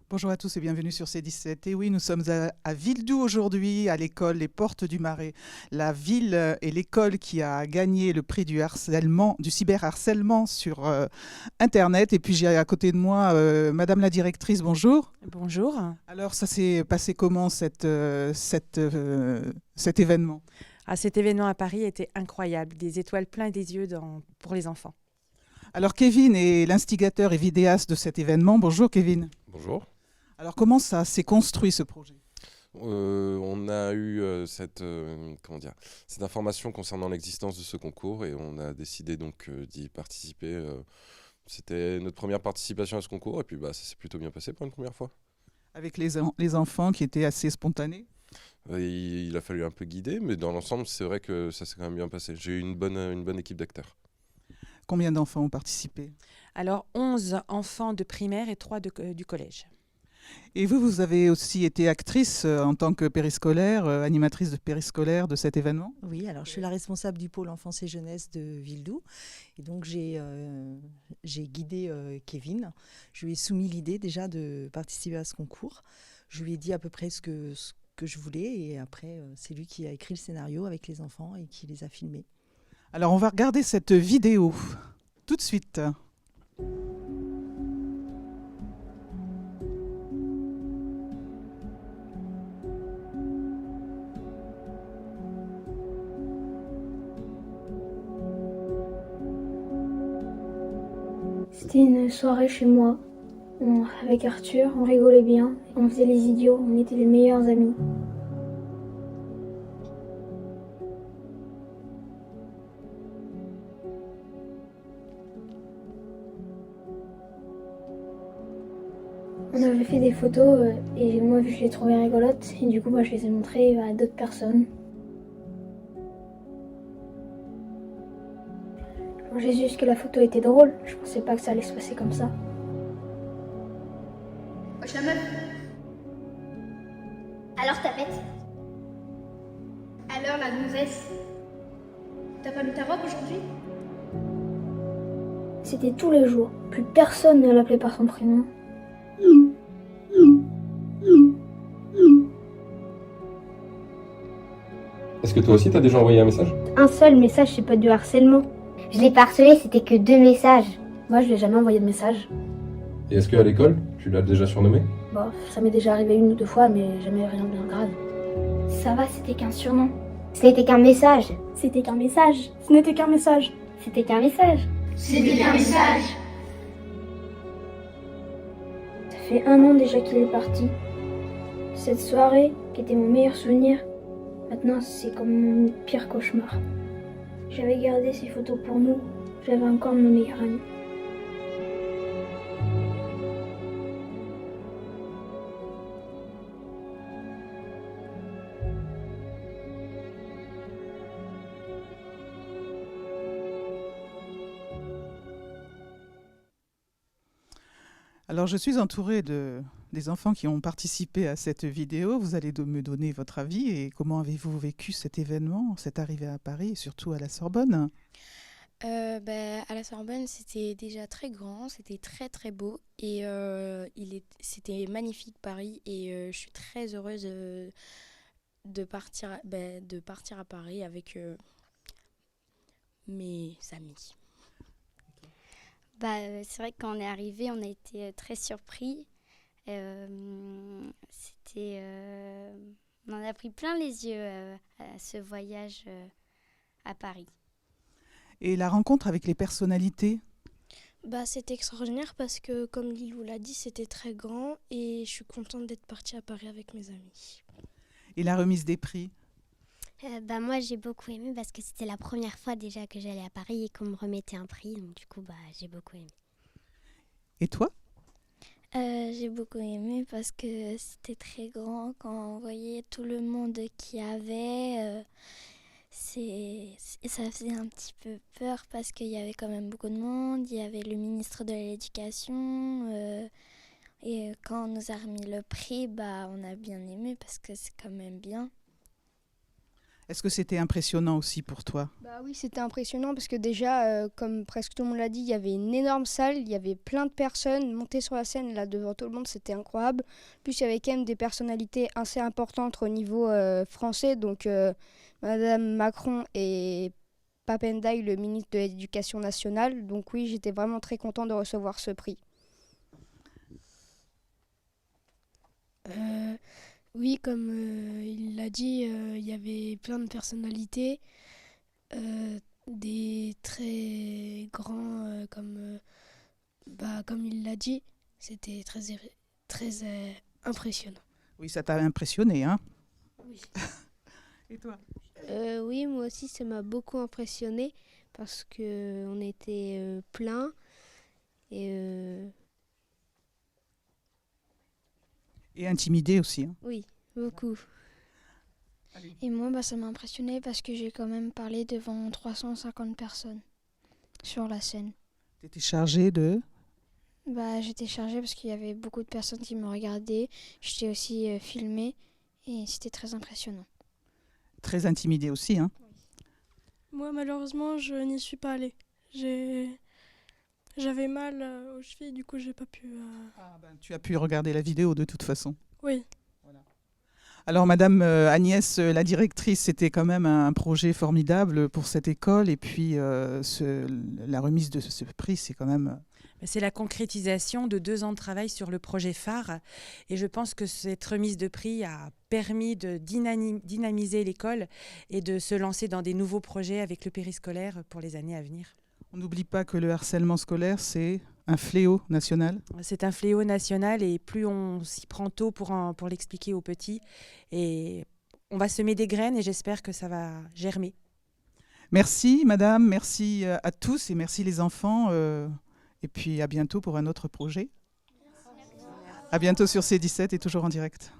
Bonjour à tous et bienvenue sur C17. Et oui, nous sommes à Villedoux aujourd'hui, à l'école Les Portes du Marais. La ville et l'école qui a gagné le prix du harcèlement, du cyberharcèlement sur Internet. Et puis j'ai à côté de moi Madame la directrice, bonjour. Bonjour. Alors ça s'est passé comment cet événement? Cet événement à Paris était incroyable. Des étoiles plein des yeux pour les enfants. Alors Kevin est l'instigateur et vidéaste de cet événement. Bonjour Kevin. Bonjour. Alors comment ça s'est construit ce projet? On a eu cette information concernant l'existence de ce concours et on a décidé donc d'y participer. C'était notre première participation à ce concours et puis ça s'est plutôt bien passé pour une première fois. Avec les enfants qui étaient assez spontanés? Il a fallu un peu guider, mais dans l'ensemble, c'est vrai que ça s'est quand même bien passé. J'ai eu une bonne équipe d'acteurs. Combien d'enfants ont participé? Alors, 11 enfants de primaire et 3 du collège. Et vous avez aussi été actrice en tant que périscolaire, animatrice de périscolaire de cet événement? Oui, alors je suis la responsable du pôle enfance et jeunesse de Villedoux. Et donc j'ai guidé Kevin. Je lui ai soumis l'idée déjà de participer à ce concours. Je lui ai dit à peu près ce que je voulais. Et après, c'est lui qui a écrit le scénario avec les enfants et qui les a filmés. Alors on va regarder cette vidéo tout de suite. C'était une soirée chez moi, avec Arthur, on rigolait bien, on faisait les idiots, on était les meilleurs amis. On avait fait des photos et moi je les trouvais rigolotes et du coup je les ai montrées à d'autres personnes. Quand j'ai juste que la photo était drôle, je pensais pas que ça allait se passer comme ça. Wesh la meuf. Alors tapette. Alors la gonzesse. T'as pas mis ta robe aujourd'hui? C'était tous les jours, plus personne ne l'appelait par son prénom. Est-ce que toi aussi t'as déjà envoyé un message? Un seul message, c'est pas du harcèlement. Je l'ai pas harcelé, c'était que 2 messages. Moi je lui ai jamais envoyé de message. Et est-ce qu'à l'école, tu l'as déjà surnommé? Bon, ça m'est déjà arrivé 1 ou 2 fois, mais jamais rien de bien grave. Ça va, c'était qu'un surnom. Ce n'était qu'un message. C'était qu'un message. Ce n'était qu'un message. C'était qu'un message. C'était qu'un message. Ça fait 1 an déjà qu'il est parti. Cette soirée, qui était mon meilleur souvenir, maintenant c'est comme mon pire cauchemar. J'avais gardé ces photos pour nous. J'avais encore mon meilleur ami. Alors je suis entourée des enfants qui ont participé à cette vidéo. Vous allez me donner votre avis et comment avez-vous vécu cet événement, cette arrivée à Paris et surtout à la Sorbonne? À la Sorbonne, c'était déjà très grand, c'était très très beau et c'était magnifique Paris et je suis très heureuse de partir à Paris avec mes amis. C'est vrai que quand on est arrivé, on a été très surpris. On en a pris plein les yeux à ce voyage à Paris. Et la rencontre avec les personnalités? C'était extraordinaire parce que, comme Lilou l'a dit, c'était très grand et je suis contente d'être partie à Paris avec mes amis. Et la remise des prix? Moi, j'ai beaucoup aimé parce que c'était la première fois déjà que j'allais à Paris et qu'on me remettait un prix. Donc, du coup, j'ai beaucoup aimé. Et toi? J'ai beaucoup aimé parce que c'était très grand quand on voyait tout le monde qu'il y avait. Ça faisait un petit peu peur parce qu'il y avait quand même beaucoup de monde. Il y avait le ministre de l'Éducation. Et quand on nous a remis le prix, on a bien aimé parce que c'est quand même bien. Est-ce que c'était impressionnant aussi pour toi? Bah oui, c'était impressionnant parce que déjà, comme presque tout le monde l'a dit, il y avait une énorme salle, il y avait plein de personnes montées sur la scène là devant tout le monde, c'était incroyable. Plus il y avait quand même des personnalités assez importantes au niveau français, donc Madame Macron et Papendiaï, le ministre de l'Éducation nationale. Donc oui, j'étais vraiment très content de recevoir ce prix. Oui, comme il l'a dit, il y avait plein de personnalités, des très grands, comme il l'a dit, c'était très impressionnant. Oui, ça t'a impressionné, hein? Oui. Et toi? Oui, moi aussi, ça m'a beaucoup impressionné parce qu'on était plein et Et intimidé aussi, hein? oui, beaucoup. Et moi, ça m'a impressionné parce que j'ai quand même parlé devant 350 personnes sur la scène. Tu étais chargé de... J'étais chargée parce qu'il y avait beaucoup de personnes qui me regardaient. J'étais aussi filmée et c'était très impressionnant. Très intimidé aussi, hein? Moi, malheureusement, je n'y suis pas allée. J'avais mal aux chevilles, du coup, j'ai pas pu... Tu as pu regarder la vidéo de toute façon. Oui. Alors, Madame Agnès, la directrice, c'était quand même un projet formidable pour cette école. Et puis, la remise de ce prix, c'est quand même... C'est la concrétisation de 2 ans de travail sur le projet phare. Et je pense que cette remise de prix a permis de dynamiser l'école et de se lancer dans des nouveaux projets avec le périscolaire pour les années à venir. On n'oublie pas que le harcèlement scolaire, c'est un fléau national. C'est un fléau national et plus on s'y prend tôt pour l'expliquer aux petits. Et on va semer des graines et j'espère que ça va germer. Merci, Madame. Merci à tous et merci les enfants. Et puis à bientôt pour un autre projet. À bientôt sur C17 et toujours en direct.